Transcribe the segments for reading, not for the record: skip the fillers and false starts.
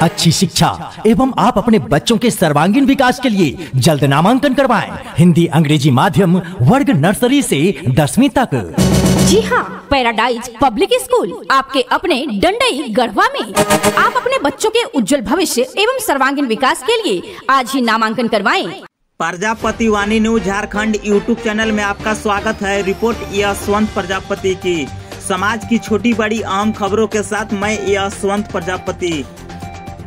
अच्छी शिक्षा एवं आप अपने बच्चों के सर्वांगीण विकास के लिए जल्द नामांकन करवाएं। हिंदी अंग्रेजी माध्यम वर्ग नर्सरी से 10वीं तक। जी हाँ, पैराडाइज पब्लिक स्कूल आपके अपने डंडई गढ़वा में। आप अपने बच्चों के उज्जवल भविष्य एवं सर्वांगीण विकास के लिए आज ही नामांकन करवाएं। प्रजापति वाणी न्यूज झारखंड यूट्यूब चैनल में आपका स्वागत है। रिपोर्ट यशवंत प्रजापति की। समाज की छोटी बड़ी अहम खबरों के साथ मैं यशवंत प्रजापति।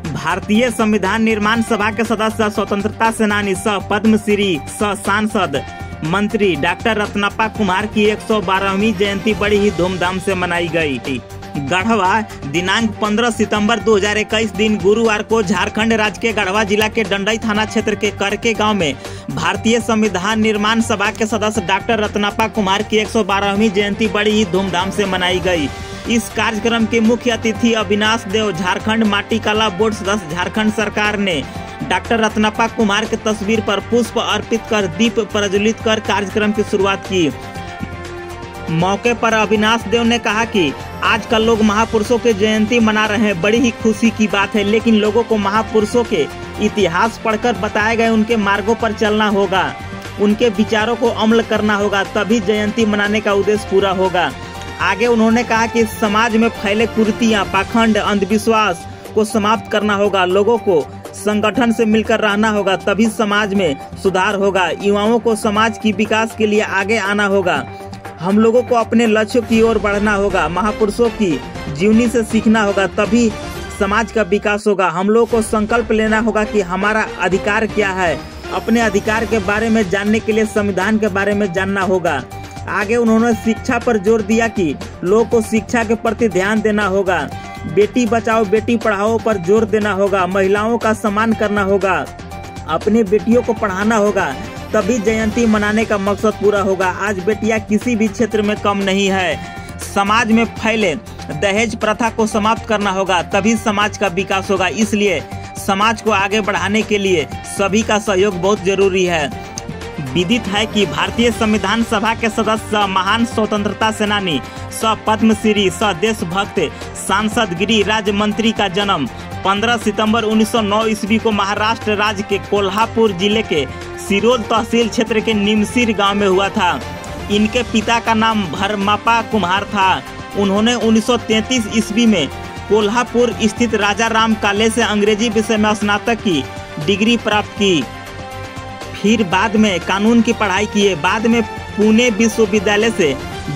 भारतीय संविधान निर्माण सभा के सदस्य, स्वतंत्रता सेनानी सह पद्मश्री सह सांसद मंत्री डॉक्टर रत्नप्पा कुमार की 112वीं जयंती बड़ी ही धूमधाम से मनाई गई। गढ़वा दिनांक 15 सितंबर 2021 दिन गुरुवार को झारखंड राज्य के गढ़वा जिला के डंडई थाना क्षेत्र के करके गांव में भारतीय संविधान निर्माण सभा के सदस्य डॉक्टर रत्नप्पा कुमार की 112वीं जयंती बड़ी ही धूमधाम से मनाई गई। इस कार्यक्रम के मुख्य अतिथि अविनाश देव, झारखंड माटी कला बोर्ड सदस्य झारखंड सरकार ने डॉक्टर रत्नप्पा कुमार की तस्वीर पर पुष्प अर्पित कर दीप प्रज्वलित कर कार्यक्रम की शुरुआत की। मौके पर अविनाश देव ने कहा कि आजकल लोग महापुरुषों के जयंती मना रहे हैं, बड़ी ही खुशी की बात है, लेकिन लोगों को महापुरुषों के इतिहास पढ़कर बताए गए उनके मार्गों पर चलना होगा, उनके विचारों को अमल करना होगा, तभी जयंती मनाने का उद्देश्य पूरा होगा। आगे उन्होंने कहा कि समाज में फैले कुरीतियां, पाखंड, अंधविश्वास को समाप्त करना होगा, लोगों को संगठन से मिलकर रहना होगा, तभी समाज में सुधार होगा। युवाओं को समाज की विकास के लिए आगे आना होगा, हम लोगों को अपने लक्ष्यों की ओर बढ़ना होगा, महापुरुषों की जीवनी से सीखना होगा, तभी समाज का विकास होगा। हम लोगों को संकल्प लेना होगा कि हमारा अधिकार क्या है, अपने अधिकार के बारे में जानने के लिए संविधान के बारे में जानना होगा। आगे उन्होंने शिक्षा पर जोर दिया कि लोगों को शिक्षा के प्रति ध्यान देना होगा, बेटी बचाओ बेटी पढ़ाओ पर जोर देना होगा, महिलाओं का सम्मान करना होगा, अपनी बेटियों को पढ़ाना होगा, तभी जयंती मनाने का मकसद पूरा होगा। आज बेटियां किसी भी क्षेत्र में कम नहीं है। समाज में फैले दहेज प्रथा को समाप्त करना होगा, तभी समाज का विकास होगा। इसलिए समाज को आगे बढ़ाने के लिए सभी का सहयोग बहुत जरूरी है। विदित है कि भारतीय संविधान सभा के सदस्य, महान स्वतंत्रता सेनानी सह पद्मश्री सह देशभक्त सांसद गिरिराज मंत्री का जन्म 15 सितंबर 1909 ईस्वी को महाराष्ट्र राज्य के कोल्हापुर जिले के सिरोल तहसील क्षेत्र के निमसिर गांव में हुआ था। इनके पिता का नाम भरमप्पा कुमार था। उन्होंने 1933 ईस्वी में कोल्हापुर स्थित राजा राम कॉलेज से अंग्रेजी विषय में स्नातक की डिग्री प्राप्त की। फिर बाद में कानून की पढ़ाई किए। बाद में पुणे विश्वविद्यालय से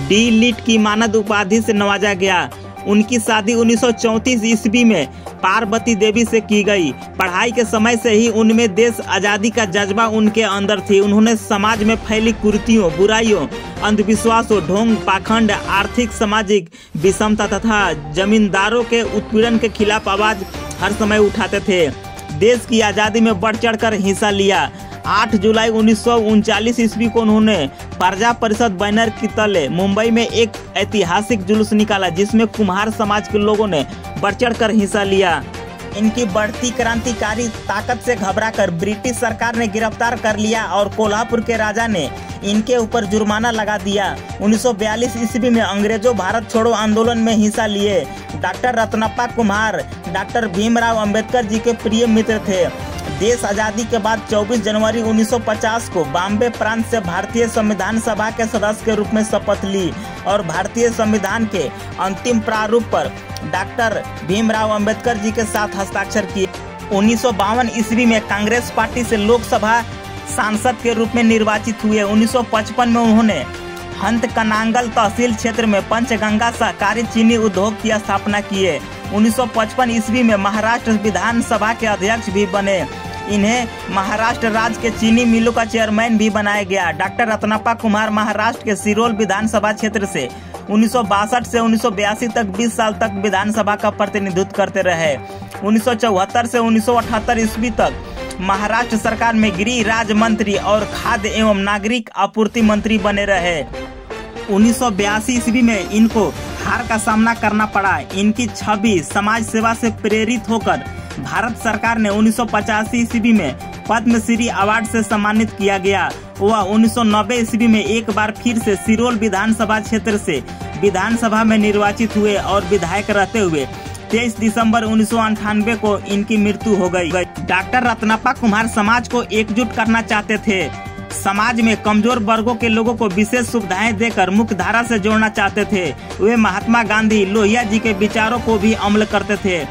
डी.लिट की मानद उपाधि से नवाजा गया। उनकी शादी 1934 ईस्वी में पार्वती देवी से की गई। पढ़ाई के समय से ही उनमें देश आजादी का जज्बा उनके अंदर थी। उन्होंने समाज में फैली कुरीतियों, बुराइयों, अंधविश्वासों, ढोंग, पाखंड, आर्थिक सामाजिक विषमता तथा जमींदारों के उत्पीड़न के खिलाफ आवाज हर समय उठाते थे। देश की आजादी में बढ़ चढ़ कर हिस्सा लिया। 8 जुलाई 1939 ईस्वी को उन्होंने प्रजा परिषद बैनर के तले मुंबई में एक ऐतिहासिक जुलूस निकाला, जिसमें कुम्हार समाज के लोगों ने बढ़ चढ़ कर हिस्सा लिया। इनकी बढ़ती क्रांतिकारी ताकत से घबराकर ब्रिटिश सरकार ने गिरफ्तार कर लिया और कोल्हापुर के राजा ने इनके ऊपर जुर्माना लगा दिया। 1942 ईस्वी में अंग्रेजों भारत छोड़ो आंदोलन में हिस्सा लिए। डॉक्टर रत्नप्पा कुमार डॉक्टर भीमराव अंबेडकर जी के प्रिय मित्र थे। देश आजादी के बाद 24 जनवरी 1950 को बॉम्बे प्रांत से भारतीय संविधान सभा के सदस्य के रूप में शपथ ली और भारतीय संविधान के अंतिम प्रारूप पर डॉक्टर भीमराव अंबेडकर जी के साथ हस्ताक्षर किए। 1952 ईस्वी में कांग्रेस पार्टी से लोकसभा सांसद के रूप में निर्वाचित हुए। 1955 में उन्होंने हंतकनांगल तहसील क्षेत्र में पंचगंगा सहकारी चीनी उद्योग की स्थापना किए। 1955 ईस्वी में महाराष्ट्र विधानसभा के अध्यक्ष भी बने। इन्हें महाराष्ट्र राज्य के चीनी मिलों का चेयरमैन भी बनाया गया। डॉक्टर रत्नप्पा कुमार महाराष्ट्र के सिरोल विधानसभा क्षेत्र से 1962 से 1982 तक 20 साल तक विधानसभा का प्रतिनिधित्व करते रहे। 1974 से 1978 ईस्वी तक महाराष्ट्र सरकार में गृह राज्य मंत्री और खाद्य एवं नागरिक आपूर्ति मंत्री बने रहे। 1982 ईस्वी में इनको हार का सामना करना पड़ा। इनकी छवि समाज सेवा से प्रेरित होकर भारत सरकार ने 1985 ईस्वी में पद्मश्री अवार्ड से सम्मानित किया गया। वह 1990 ईस्वी में एक बार फिर से सिरोल विधानसभा क्षेत्र से विधानसभा में निर्वाचित हुए और विधायक रहते हुए 23 दिसंबर 1998 को इनकी मृत्यु हो गई। डॉक्टर रत्नप्पा कुम्हार समाज को एकजुट करना चाहते थे। समाज में कमजोर वर्गों के लोगों को विशेष सुविधाएं देकर मुख्य धारा से जोड़ना चाहते थे। वे महात्मा गांधी, लोहिया जी के विचारों को भी अमल करते थे।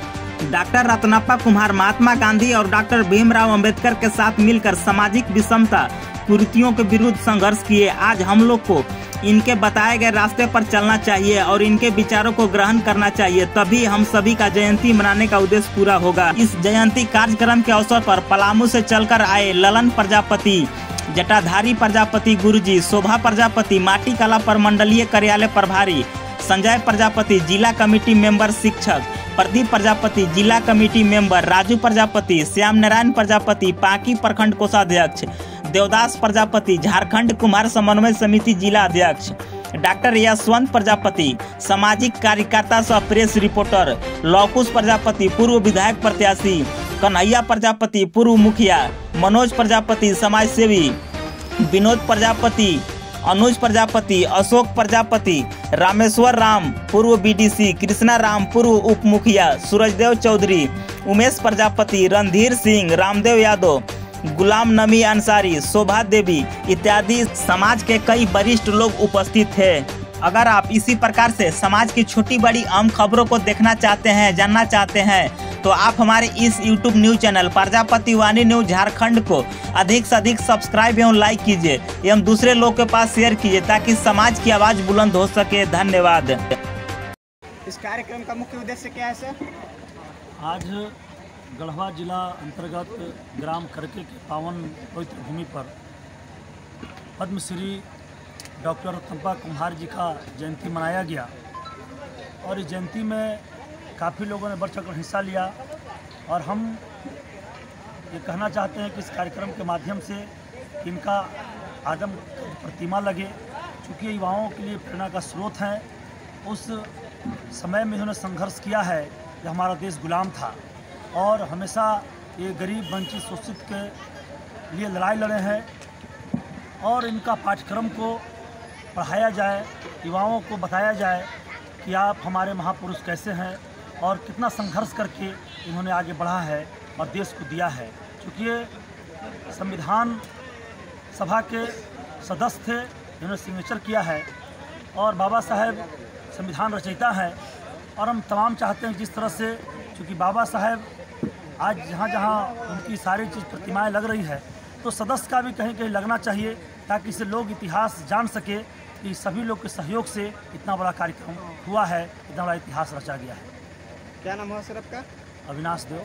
डॉक्टर रत्नप्पा कुम्हार महात्मा गांधी और डॉक्टर भीमराव अंबेडकर के साथ मिलकर सामाजिक विषमता कुरीतियों के विरुद्ध संघर्ष किए। आज हम लोग को इनके बताए गए रास्ते पर चलना चाहिए और इनके विचारों को ग्रहण करना चाहिए, तभी हम सभी का जयंती मनाने का उद्देश्य पूरा होगा। इस जयंती कार्यक्रम के अवसर पर पलामू से चलकर आए ललन प्रजापति, जटाधारी प्रजापति गुरुजी, शोभा प्रजापति माटी कला प्रमंडलीय कार्यालय प्रभारी, संजय प्रजापति जिला कमेटी मेंबर शिक्षक, प्रदीप प्रजापति जिला कमेटी मेंबर, राजू प्रजापति, श्याम नारायण प्रजापति पांकी प्रखंड कोषाध्यक्ष, देवदास प्रजापति झारखंड कुम्हार समन्वय समिति जिला अध्यक्ष, डॉक्टर यशवंत प्रजापति सामाजिक कार्यकर्ता सह प्रेस रिपोर्टर, लौकुश प्रजापति पूर्व विधायक प्रत्याशी, कन्हैया प्रजापति पूर्व मुखिया, मनोज प्रजापति समाज सेवी, विनोद प्रजापति, अनुज प्रजापति, अशोक प्रजापति, रामेश्वर राम पूर्व बीडीसी, कृष्णा राम पूर्व उप मुखिया, सूरजदेव चौधरी, उमेश प्रजापति, रणधीर सिंह, रामदेव यादव, गुलाम नबी अंसारी, शोभा देवी इत्यादि समाज के कई वरिष्ठ लोग उपस्थित थे। अगर आप इसी प्रकार से समाज की छोटी बड़ी अहम खबरों को देखना चाहते हैं, जानना चाहते हैं, तो आप हमारे इस YouTube न्यूज चैनल प्रजापति वाणी न्यूज झारखंड को अधिक से अधिक सब्सक्राइब एवं लाइक कीजिए एवं दूसरे लोग के पास शेयर कीजिए ताकि समाज की आवाज़ बुलंद हो सके। धन्यवाद। इस कार्यक्रम का मुख्य उद्देश्य क्या है सर? आज गढ़वा जिला अंतर्गत ग्राम करके के पावन पवित्र भूमि पर पद्मश्री डॉक्टर रत्नप्पा कुम्हार जी का जयंती मनाया गया और इस जयंती में काफ़ी लोगों ने बढ़ चढ़कर हिस्सा लिया और हम ये कहना चाहते हैं कि इस कार्यक्रम के माध्यम से इनका आदम प्रतिमा लगे, चूँकि युवाओं के लिए प्रेरणा का स्रोत हैं। उस समय में इन्होंने संघर्ष किया है जब हमारा देश गुलाम था और हमेशा ये गरीब वंचित शोषित के लिए लड़ाई लड़े हैं और इनका पाठ्यक्रम को पढ़ाया जाए, युवाओं को बताया जाए कि आप हमारे महापुरुष कैसे हैं और कितना संघर्ष करके इन्होंने आगे बढ़ा है और देश को दिया है। क्योंकि ये संविधान सभा के सदस्य थे, इन्होंने सिग्नेचर किया है और बाबा साहेब संविधान रचयिता हैं और हम तमाम चाहते हैं जिस तरह से, क्योंकि बाबा साहेब आज जहाँ जहाँ उनकी सारी चीज़ प्रतिमाएं लग रही है तो सदस्य का भी कहीं कहीं लगना चाहिए ताकि इससे लोग इतिहास जान सके कि सभी लोग के सहयोग से इतना बड़ा कार्यक्रम हुआ है, इतना बड़ा इतिहास रचा गया है। क्या नाम है सर आपका? अविनाश देव।